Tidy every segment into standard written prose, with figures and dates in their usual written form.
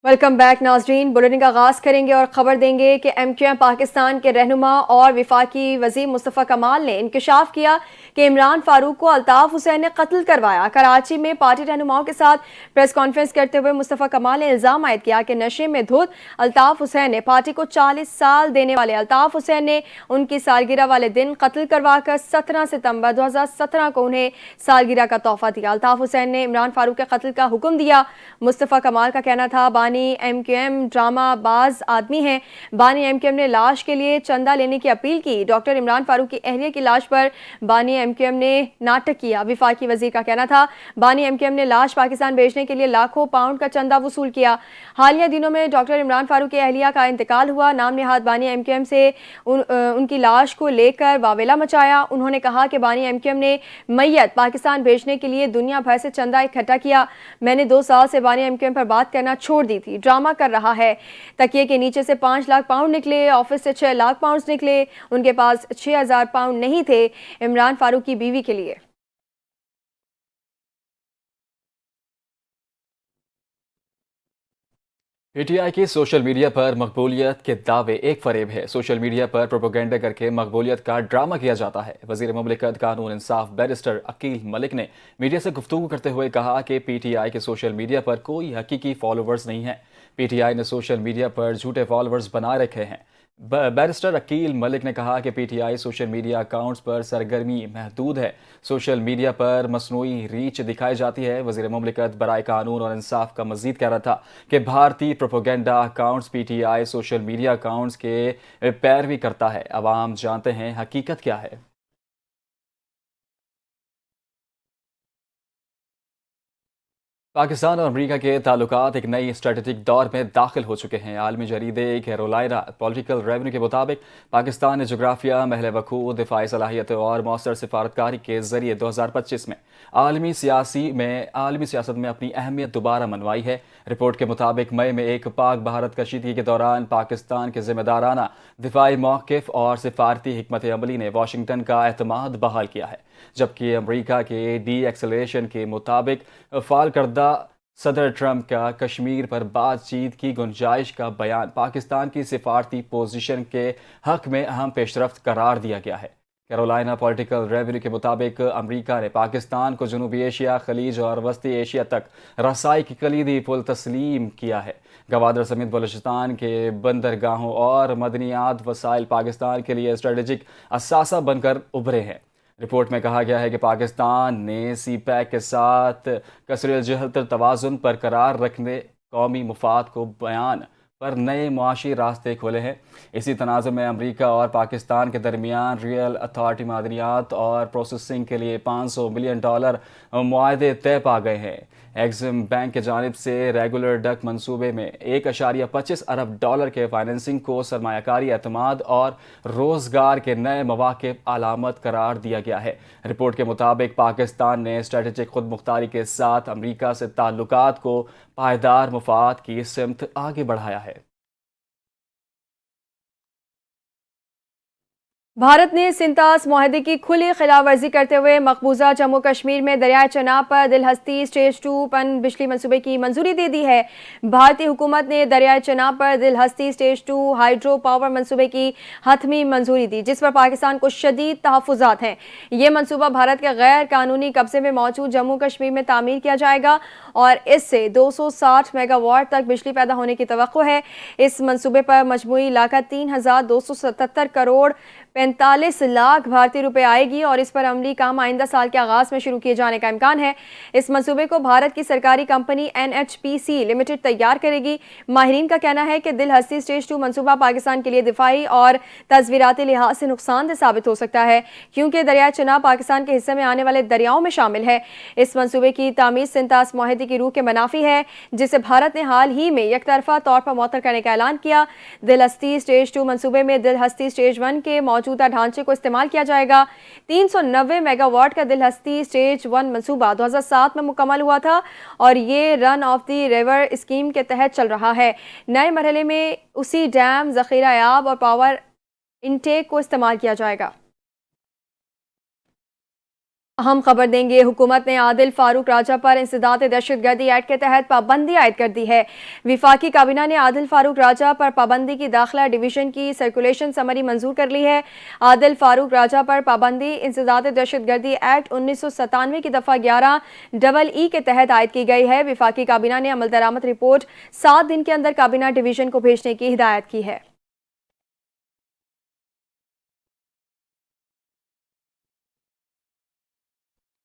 Welcome back ناظرین، bulletin کا آغاز کریں گے اور خبر دیں گے کہ ایم کیو ایم پاکستان کے رہنما اور وفاقی وزیر مصطفیٰ کمال نے انکشاف کیا کہ عمران فاروق کو الطاف حسین نے قتل کروایا۔ کراچی میں پارٹی رہنماؤں کے ساتھ پریس کانفرنس کرتے ہوئے مصطفیٰ کمال نے الزام عائد کیا کہ نشے میں دھت الطاف حسین نے پارٹی کو 40 سال دینے والے الطاف حسین نے ان کی سالگرہ والے دن قتل کروا کر 17 ستمبر 2017 کو انہیں سالگرہ کا تحفہ دیا۔ الطاف حسین نے عمران فاروق کے قتل کا حکم دیا۔ مصطفیٰ کمال کا کہنا تھا بانی ایم کیو ایم ڈرامہ باز آدمی ہیں۔ بانی ایم کیو ایم نے لاش کے لیے چندہ لینے کی اپیل کی۔ ڈاکٹر عمران فاروق کی اہلیہ کی لاش پر بانی ایم کیو ایم نے ناٹک کیا۔ وفاقی وزیر کا کہنا تھا بانی ایم کیو ایم نے لاش پاکستان بھیجنے کے لیے لاکھوں پاؤنڈ کا چندہ وصول کیا۔ حالیہ دنوں میں ڈاکٹر عمران فاروق کی اہلیہ کا انتقال ہوا۔ نام نہاد بانی ایم کیو ایم سے ان کی لاش کو لے کر واویلا مچایا۔ انہوں نے کہا کہ بانی ایم کیو ایم نے میت پاکستان بھیجنے کے لیے دنیا بھر سے چندہ اکٹھا کیا۔ میں نے 2 سال سے بانی ایم کیو ایم پر بات کرنا چھوڑ دی تھی، ڈرامہ کر رہا ہے۔ تکیے کے نیچے سے 5 لاکھ پاؤنڈ نکلے، آفس سے 6 لاکھ پاؤنڈ نکلے، ان کے پاس 6000 پاؤنڈ نہیں تھے عمران فاروق کی بیوی کے لیے۔ پی ٹی آئی کی سوشل میڈیا پر مقبولیت کے دعوے ایک فریب ہے۔ سوشل میڈیا پر پروپیگنڈا کر کے مقبولیت کا ڈرامہ کیا جاتا ہے۔ وزیر مملکت قانون انصاف بیرسٹر عقیل ملک نے میڈیا سے گفتگو کرتے ہوئے کہا کہ پی ٹی آئی کے سوشل میڈیا پر کوئی حقیقی فالوورز نہیں ہیں۔ پی ٹی آئی نے سوشل میڈیا پر جھوٹے فالوورز بنا رکھے ہیں۔ بیرسٹر عقیل ملک نے کہا کہ P T I social media accounts پر سرگرمی محدود ہے۔ سوشل میڈیا پر مصنوعی ریچ دکھائی جاتی ہے۔ وزیر مملکت برائے قانون اور انصاف کا مزید کہنا تھا کہ بھارتی propaganda accounts P T I social media accounts کے پیروی کرتا ہے۔ عوام جانتے ہیں حقیقت کیا ہے۔ پاکستان اور امریکہ کے تعلقات ایک نئی اسٹریٹجک دور میں داخل ہو چکے ہیں۔ عالمی جریدے کیرولائنا پولیٹیکل ریونیو کے مطابق پاکستان نے جغرافیہ، محل وقوع، دفاعی صلاحیتوں اور مؤثر سفارتکاری کے ذریعے 2025 میں عالمی سیاست میں اپنی اہمیت دوبارہ منوائی ہے۔ رپورٹ کے مطابق مئی میں ایک پاک بھارت کشیدگی کے دوران پاکستان کے ذمہ دارانہ دفاعی موقف اور سفارتی حکمت عملی نے واشنگٹن کا اعتماد بحال کیا ہے، جبکہ امریکہ کے ڈی ایکسلیشن کے مطابق فعال کردہ صدر ٹرمپ کا کشمیر پر بات چیت کی گنجائش کا بیان پاکستان کی سفارتی پوزیشن کے حق میں اہم پیش رفت قرار دیا گیا ہے۔ کیرولائنا پولیٹیکل ریونیو کے مطابق امریکہ نے پاکستان کو جنوبی ایشیا، خلیج اور وسطی ایشیا تک رسائی کی کلیدی پل تسلیم کیا ہے۔ گوادر سمیت بلوچستان کے بندرگاہوں اور مدنیات وسائل پاکستان کے لیے اسٹریٹجک اثاثہ بن کر ابھرے ہیں۔ رپورٹ میں کہا گیا ہے کہ پاکستان نے سی پیک کے ساتھ کثیر الجہت توازن برقرار رکھنے، قومی مفاد کو بیان پر نئے معاشی راستے کھولے ہیں۔ اسی تناظر میں امریکہ اور پاکستان کے درمیان ریئل اتھارٹی معدنیات اور پروسیسنگ کے لیے $500 ملین معاہدے طے پا گئے ہیں۔ ایگزم بینک کی جانب سے ریگولر ڈک منصوبے میں $1.25 ارب کے فائننسنگ کو سرمایہ کاری، اعتماد اور روزگار کے نئے مواقع علامت قرار دیا گیا ہے۔ رپورٹ کے مطابق پاکستان نے اسٹریٹجک خود مختاری کے ساتھ امریکہ سے تعلقات کو پائیدار مفاد کی سمت آگے بڑھایا ہے۔ بھارت نے سنتاس معاہدے کی کھلی خلاف ورزی کرتے ہوئے مقبوضہ جموں کشمیر میں دریائے چناب پر دلہستی اسٹیج 2 پن بجلی منصوبے کی منظوری دے دی ہے۔ بھارتی حکومت نے دریائے چناب پر دلہستی اسٹیج 2 ہائیڈرو پاور منصوبے کی حتمی منظوری دی، جس پر پاکستان کو شدید تحفظات ہیں۔ یہ منصوبہ بھارت کے غیر قانونی قبضے میں موجود جموں کشمیر میں تعمیر کیا جائے گا اور اس سے 260 میگا واٹ تک بجلی پیدا ہونے کی توقع ہے۔ اس منصوبے پر مجموعی لاگت 3277 کروڑ 45 لاکھ بھارتی روپے آئے گی اور اس پر عملی کام آئندہ سال کے آغاز میں شروع کیے جانے کا امکان ہے۔ اس منصوبے کو بھارت کی سرکاری کمپنی NHPC لمیٹڈ تیار کرے گی۔ ماہرین کا کہنا ہے کہ دلہستی اسٹیج 2 منصوبہ پاکستان کے لیے دفاعی اور تصویراتی لحاظ سے نقصان دہ ثابت ہو سکتا ہے، کیونکہ دریائے چناب پاکستان کے حصے میں آنے والے دریاؤں میں شامل ہے۔ اس منصوبے کی تعمیر سنتاس معاہدے کی روح کے منافی ہے، جسے بھارت نے حال ہی میں یک طرفہ طور پر معطل کرنے کا اعلان کیا۔ دلہستی اسٹیج 2 منصوبے میں دلہستی اسٹیج 1 کے موجودہ ڈھانچے کو استعمال کیا جائے گا۔ 390 میگا واٹ کا دلہستی اسٹیج 1 منصوبہ 2007 میں مکمل ہوا تھا اور یہ رن آف دی ریور اسکیم کے تحت چل رہا ہے۔ نئے مرحلے میں اسی ڈیم، ذخیرہ آب اور پاور انٹیک کو استعمال کیا جائے گا۔ अहम खबर देंगे। हुकूमत ने आदिल फारूक राजा पर इंसदाद दहशतगर्दी एक्ट के तहत पाबंदी आयद कर दी है। विफाकी काबीना ने आदिल फारूक राजा पर पाबंदी की दाखिला डिवीजन की सर्कुलेशन समरी मंजूर कर ली है। आदिल फारूक राजा पर पाबंदी इंसदाद दहशतगर्दी एक्ट 1997 की दफ़ा 11 के तहत आयद की गई है। विफाकी काबीना ने अमल दरामद रिपोर्ट 7 दिन के अंदर काबीना डिवीजन को भेजने की हिदायत की है।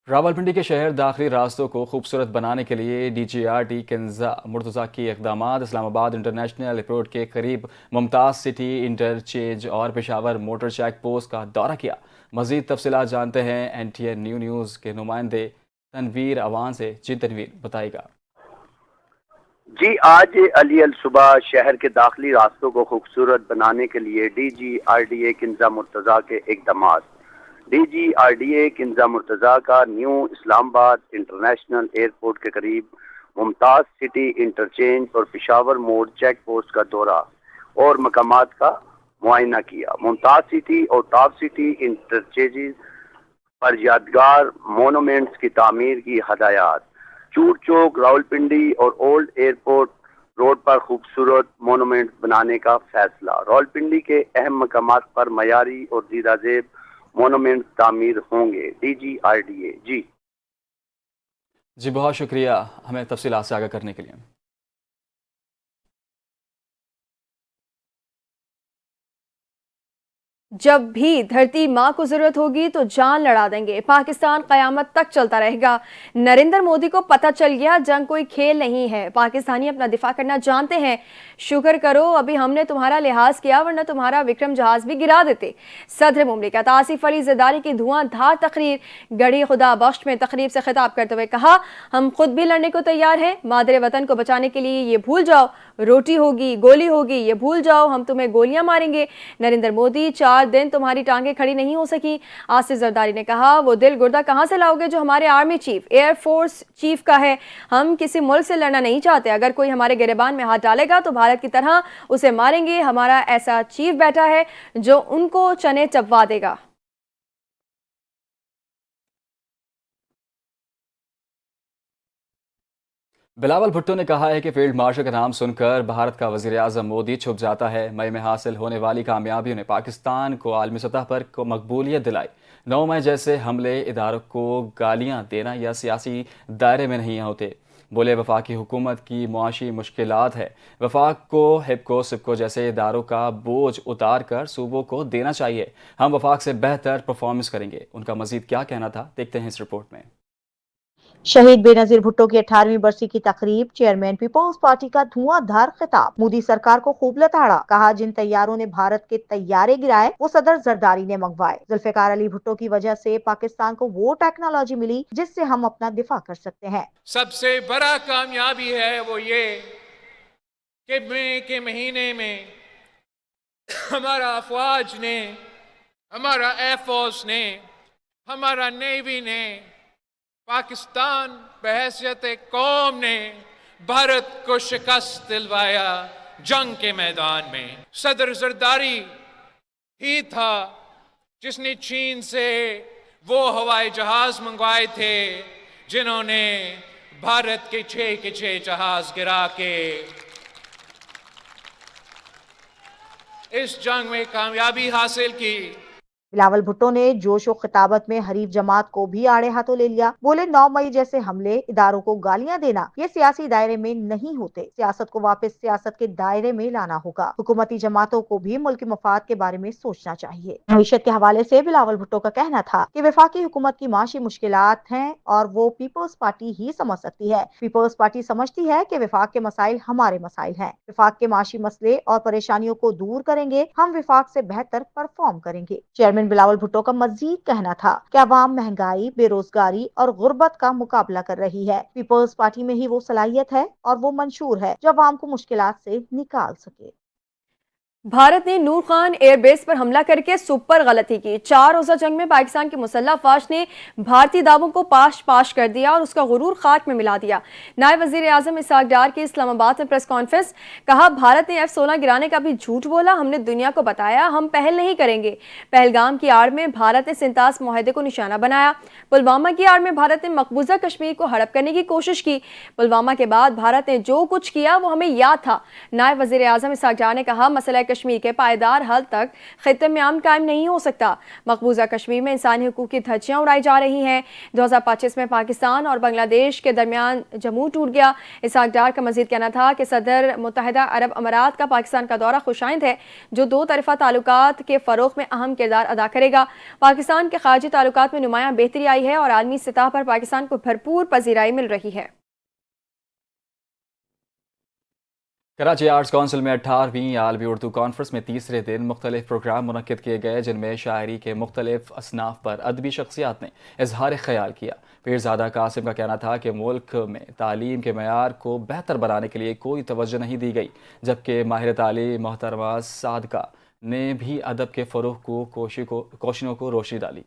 रावलपिंडी के शहर दाखिली रास्तों को खूबसूरत बनाने के लिए डीजीआरटी किंजा मुर्तज़ा की इक़दामात। इस्लामाबाद इंटरनेशनल एयरपोर्ट के करीब मुमताज़ सिटी इंटरचेंज और पेशावर मोटर चेक पोस्ट का दौरा किया। मज़ीद तफसीलात जानते हैं NTN न्यूज़ के नुमाइंदे तनवीर अवान से। जी तनवीर, बताएगा। जी, आज अली अल सुबह शहर के दाखिली रास्तों को खूबसूरत बनाने के लिए DGRDA किंजा मुर्तज़ा के इक़दामात। DGRDA किंजा मुर्तज़ा का न्यू इस्लामाबाद इंटरनेशनल एयरपोर्ट के करीब मुमताज़ सिटी इंटरचेंज और पेशावर मोड़ चेक पोस्ट का दौरा और मकामात का मुआयना किया। मुमताज़ सिटी और टॉप सिटी इंटरचेंज पर यादगार मोनूमेंट्स की तामीर की हदायत। चूर चौक, रावलपिंडी और ओल्ड एयरपोर्ट रोड पर खूबसूरत मोनूमेंट बनाने का फैसला। रावलपिंडी के अहम मकामात पर मयारी और जीराजेब मोनूमेंट तामीर होंगे। DGRDA। जी, बहुत शुक्रिया हमें तफसीलात से आगाह करने के लिए। जब भी धरती माँ को जरूरत होगी तो जान लड़ा देंगे। पाकिस्तान कयामत तक चलता रहेगा। नरेंद्र मोदी को पता चल गया जंग कोई खेल नहीं है। पाकिस्तानी अपना दिफा करना जानते हैं। शुक्र करो अभी हमने तुम्हारा लिहाज किया, वरना तुम्हारा विक्रम जहाज भी गिरा देते। सदर मुमलिकत आसिफ अली जरदारी की धुआंधार तकरीर। गढ़ी खुदा बख्श में तकरीब से खिताब करते हुए कहा, हम खुद भी लड़ने को तैयार हैं। मादरे वतन को बचाने के लिए ये भूल जाओ रोटी होगी गोली होगी, ये भूल जाओ हम तुम्हें गोलियां मारेंगे। नरेंद्र मोदी 4 दिन तुम्हारी टांगे खड़ी नहीं हो सकी। आसिफ जरदारी ने कहा, वो दिल गुर्दा कहां से लाओगे जो हमारे army chief, air force chief का है। हम किसी मुल्क से लड़ना नहीं चाहते। अगर कोई हमारे गिरबान में हाथ डालेगा तो भारत की तरह उसे मारेंगे। हमारा ऐसा चीफ बैठा है जो उनको चने चबवा देगा। बिलावल भुट्टो ने कहा है कि फील्ड मार्शल का नाम सुनकर भारत का वज़ीर आज़म मोदी छुप जाता है। मई में हासिल होने वाली कामयाबियों ने पाकिस्तान को आलमी सतह पर मकबूलियत दिलाई। 9 मई जैसे हमले इदारों को गालियां देना या सियासी दायरे में नहीं होते। बोले, वफाकी हुकूमत की मुआशी मुश्किलात है। वफाक को हिपको सिपको जैसे इदारों का बोझ उतार कर सूबों को देना चाहिए। हम वफाक से बेहतर परफॉर्मेंस करेंगे। उनका मजीद क्या कहना था, देखते हैं इस रिपोर्ट में। शहीद बेनजीर भुट्टो की 18वीं बरसी की तकरीब। चेयरमैन पीपल्स पार्टी का धुआंधार खिताब। मोदी सरकार को खूब लताड़ा। कहा, जिन तैयारों ने भारत के तैयारे गिराए वो सदर जरदारी ने मंगवाए। जुल्फिकार अली भुट्टो की वजह से पाकिस्तान को वो टेक्नोलॉजी मिली जिससे हम अपना दिफा कर सकते हैं। सबसे बड़ा कामयाबी है वो ये कि मई के महीने में हमारा अफवाज ने, हमारा एयरफोर्स ने, हमारा नेवी ने, पाकिस्तान बहैसियत कौम ने भारत को शिकस्त दिलवाया जंग के मैदान में। सदर जरदारी ही था जिसने चीन से वो हवाई जहाज मंगवाए थे जिन्होंने भारत के 6 जहाज गिरा के इस जंग में कामयाबी हासिल की। बिलावल भुट्टो ने जोश और खिताबत में हरीफ जमात को भी आड़े हाथों ले लिया। बोले, 9 मई जैसे हमले इदारों को गालियां देना ये सियासी दायरे में नहीं होते। सियासत को वापस सियासत के दायरे में लाना होगा। हुकूमती जमातों को भी मुल्क मफाद के बारे में सोचना चाहिए। मईशत के हवाले से बिलावल भुट्टो का कहना था कि वफाकी हुकूमत की माशी मुश्किलात हैं और वो पीपल्स पार्टी ही समझ सकती है। पीपल्स पार्टी समझती है कि वफाक के मसाइल हमारे मसाइल हैं। वफाक के माशी मसले और परेशानियों को दूर करेंगे। हम वफाक से बेहतर परफॉर्म करेंगे। चेयरमैन बिलावल भुट्टो का मजीद कहना था कि अवाम महंगाई, बेरोजगारी और गुर्बत का मुकाबला कर रही है। पीपल्स पार्टी में ही वो सलाहियत है और वो मंशूर है जो अवाम को मुश्किलात से निकाल सके। भारत ने नूर खान एयरबेस पर हमला करके सुपर गलती की। 4 रोजा जंग में पाकिस्तान की मुसल्लह अफवाज ने भारतीय दावों को पाश पाश कर दिया और उसका गुरूर खाक में मिला दिया। नायब वजीर आजम इसहाक डार की इस्लामाबाद में प्रेस कॉन्फ्रेंस, कहा भारत ने F-16 गिराने का भी झूठ बोला, हमने दुनिया को बताया हम पहल नहीं करेंगे। पहलगाम की आड़ में भारत ने सिंतास मुआहदे को निशाना बनाया। पुलवामा की आड़ में भारत ने मकबूजा कश्मीर को हड़प करने की कोशिश की। पुलवामा के बाद भारत ने जो कुछ किया वो हमें याद था। नायब वजीर आजम इसहाक डार ने कहा, मसला कश्मीर के पायदार हल तक खित्ते में अमन कायम नहीं हो सकता। मकबूजा कश्मीर में इंसानी हुकूक की धज्जियां उड़ाई जा रही हैं। 2025 में पाकिस्तान और बांग्लादेश के दरमियान जमू टूट गया। इसहाक डार का मजीद कहना था कि सदर मुत्तहिदा अरब अमारात का पाकिस्तान का दौरा खुशाइंद है, जो दो तरफा ताल्लुकात के फरोग में अहम किरदार अदा करेगा। पाकिस्तान के खारजी ताल्लुकात में नुमायां बेहतरी आई है और आलमी सतह पर पाकिस्तान को भरपूर पजीराई मिल रही है। कराची आर्ट्स काउंसिल में 18वीं आलमी उर्दू कॉन्फ्रेंस में तीसरे दिन मुख्तलिफ प्रोग्राम मुनक्किद किए गए, जिनमें शायरी के मुख्तलिफ असनाफ पर अदबी शख्सियात ने इजहार ख्याल किया। पीरजादा कासिम का कहना था कि मुल्क में तालीम के मयार को बेहतर बनाने के लिए कोई तवज्जो नहीं दी गई, जबकि माहिर तालीम मोहतरमा सादका ने भी अदब के फ़रोग़ को कोशिशों को रोशनी डाली।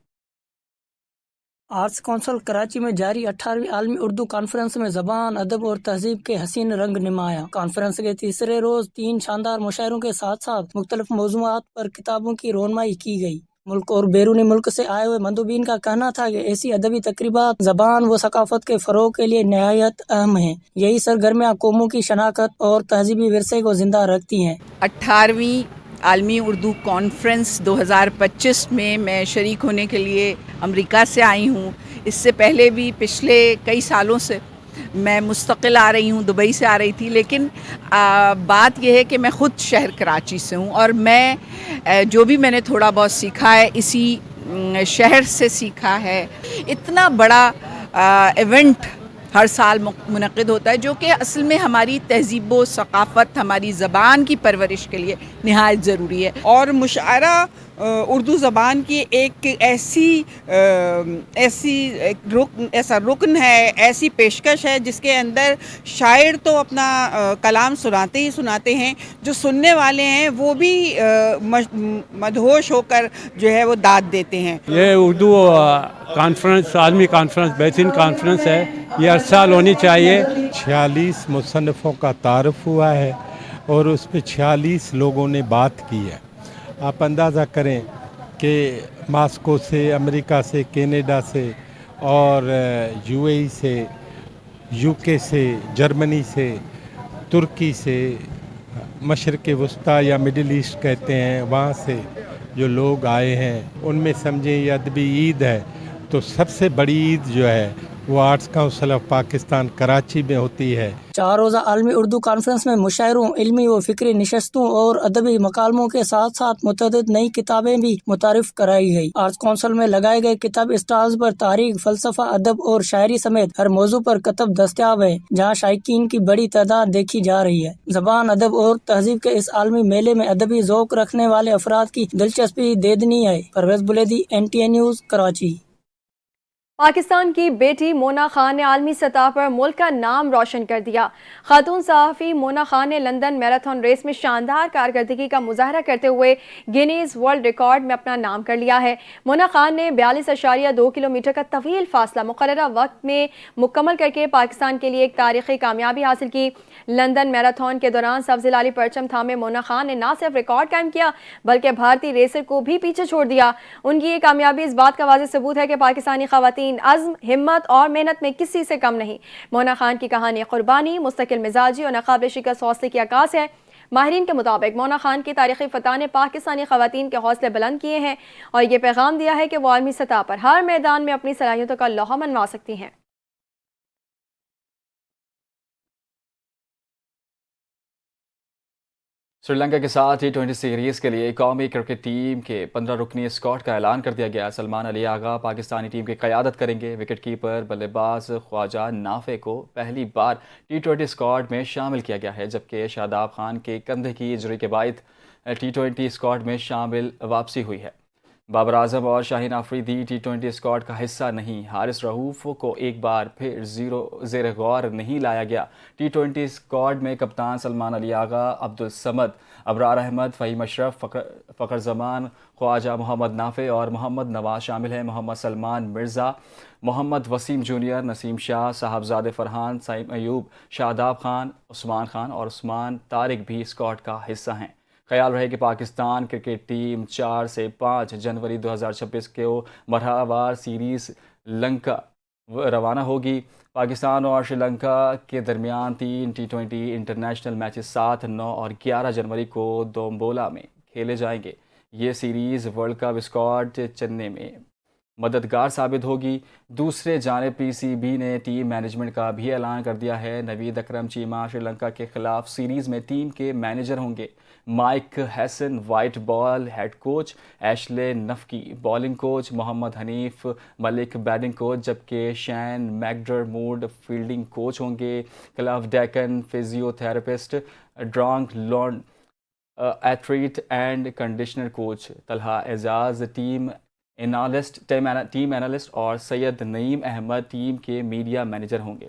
आर्ट्स काउंसिल कराची में जारी 18वीं आलमी उर्दू कॉन्फ्रेंस में ज़बान, अदब और तहजीब के हसीन रंग निमाया। कॉन्फ्रेंस के तीसरे रोज 3 शानदार मुशायरों के साथ साथ मुख्तलिफ मौज़ूआत पर किताबों की रोनमाई की गई। मुल्क और बैरूनी मुल्क से आए हुए मंदुबीन का कहना था कि ऐसी अदबी तकरीबात ज़बान व सकाफत के फ़रोग़ के लिए नहायत अहम हैं। यही सरगर्मियाँ कौमों की शनाख्त और तहजीबी विरसे को जिंदा रखती हैं। 18वीं आलमी उर्दू कॉन्फ्रेंस 2025 में मैं शरीक होने के लिए अमेरिका से आई हूँ। इससे पहले भी पिछले कई सालों से मैं मुस्तकिल आ रही हूँ, दुबई से आ रही थी, लेकिन बात यह है कि मैं ख़ुद शहर कराची से हूँ और मैं जो भी मैंने थोड़ा बहुत सीखा है इसी शहर से सीखा है। इतना बड़ा इवेंट हर साल मुनक़िद होता है, जो कि असल में हमारी तहज़ीब व सक़ाफ़त, हमारी ज़बान की परवरिश के लिए निहायत ज़रूरी है। और मुशायरा उर्दू ज़बान की एक ऐसा रुकन है, ऐसी पेशकश है जिसके अंदर शायर तो अपना कलाम सुनाते ही सुनाते हैं, जो सुनने वाले हैं वो भी मदहोश होकर जो है वो दाद देते हैं। ये उर्दू कॉन्फ्रेंस, आलमी कॉन्फ्रेंस बेहतरीन कॉन्फ्रेंस है, ये हर साल होनी चाहिए। 46 मुसन्निफ़ों का तारुफ हुआ है और उस पर 46 लोगों ने बात की है। आप अंदाज़ा करें कि मास्को से, अमेरिका से, कनाडा से और यूएई से, यूके से, जर्मनी से, तुर्की से, मशरिक़ वस्ता या मिडिल ईस्ट कहते हैं, वहाँ से जो लोग आए हैं, उनमें समझें ये अदबी ईद है, तो सबसे बड़ी ईद जो है वो arts council of Pakistan Karachi में होती है। 4 रोज़ा आलमी उर्दू कॉन्फ्रेंस में मुशायरों, इल्मी व फ़िक्री नशस्तों और अदबी मकालमों के साथ साथ मुतअद्दिद नई किताबें भी मुतारिफ कराई गई। आर्ट्स काउंसिल में लगाए गए किताब स्टॉल्स पर तारीख, फ़लसफ़ा, अदब और शायरी समेत हर मौजू पर कतब दस्तयाब है, जहाँ शायकीन की बड़ी तादाद देखी जा रही है। ज़बान, अदब और तहजीब के इस आलमी मेले में अदबी ज़ौक़ रखने वाले अफराद की दिलचस्पी देदनी है। Parvez Buledi, NTA news, Karachi. पाकिस्तान की बेटी मोना खान ने आलमी सतह पर मुल्क का नाम रोशन कर दिया। खातून सहाफ़ी मोना खान ने लंदन मैराथन रेस में शानदार कारकर्दगी का मुजाहरा करते हुए गिनीज वर्ल्ड रिकॉर्ड में अपना नाम कर लिया है। मोना खान ने 42.2 किलोमीटर का तवील फासला मुकर्ररा वक्त में मुकम्मल करके पाकिस्तान के लिए एक तारीखी कामयाबी हासिल की। लंदन मैराथन के दौरान सब्ज़ लाली परचम थामे मोना खान ने न सिर्फ रिकॉर्ड कायम किया बल्कि भारतीय रेसर को भी पीछे छोड़ दिया। उनकी ये कामयाबी इस बात का वाज़ेह सबूत है कि पाकिस्तानी ख़वातीन अज़्म, हिम्मत और मेहनत में किसी से कम नहीं। मोना खान की कहानी कुर्बानी, मुस्तकिल मिजाजी और नाकाबिल शिकस्त हौसले की अक्कास है। माहिरीन के मुताबिक मोना खान की तारीखी फतह ने पाकिस्तानी ख़वातीन के हौसले बुलंद किए हैं और ये पैगाम दिया है कि वो आलमी सतह पर हर मैदान में अपनी सलाहियतों का लोहा मनवा सकती हैं। श्रीलंका के साथ T20 सीरीज़ के लिए कौमी क्रिकेट टीम के 15 रुकनी स्क्वाड का ऐलान कर दिया गया। सलमान अली आगा पाकिस्तानी टीम की क़यादत करेंगे। विकेट कीपर बल्लेबाज ख्वाजा नाफे को पहली बार T20 स्क्वाड में शामिल किया गया है, जबकि शादाब खान के कंधे की इंजरी के बाद T20 स्क्वाड में शामिल वापसी हुई है। بابر اعظم اور شاہین آفریدی T20 اسکواڈ کا حصہ نہیں، حارث رؤوف کو ایک بار پھر زیر غور نہیں لایا گیا۔ T20 اسکواڈ میں کپتان سلمان علی آغا، عبدالصمد، ابرار احمد، فہیم اشرف، فخر زمان، خواجہ محمد نافع اور محمد نواز شامل ہیں۔ محمد سلمان مرزا، محمد وسیم جونیئر، نسیم شاہ، صاحبزادہ فرحان، سعیم ایوب، شاداب خان، عثمان خان اور عثمان طارق بھی اسکواڈ کا حصہ ہیں۔ خیال رہے کہ پاکستان کرکٹ ٹیم 4 سے 5 جنوری 2026 کو مرحلہ وار سیریز لنکا روانہ ہوگی۔ پاکستان اور سری لنکا کے درمیان 3 T20 انٹرنیشنل میچز 7، 9 اور 11 جنوری کو دومبولا میں کھیلے جائیں گے۔ یہ سیریز ورلڈ کپ اسکواڈ چننے میں مددگار ثابت ہوگی۔ دوسرے جانب PCB نے ٹیم مینجمنٹ کا بھی اعلان کر دیا ہے۔ نوید اکرم چیمہ سری لنکا کے خلاف سیریز میں ٹیم کے مینیجر ہوں گے۔ Mike Hesson white ball head coach, Ashley Noffke bowling coach, Muhammad Hanif Malik batting coach, جبکہ شین میکڈرموڈ فیلڈنگ کوچ ہوں گے۔ کلف ڈیکن فزیو تھراپسٹ، ڈرانک لونڈ athlete and conditioner coach, Talha Ijaz team analyst اور سید نعیم احمد ٹیم کے میڈیا مینیجر ہوں گے۔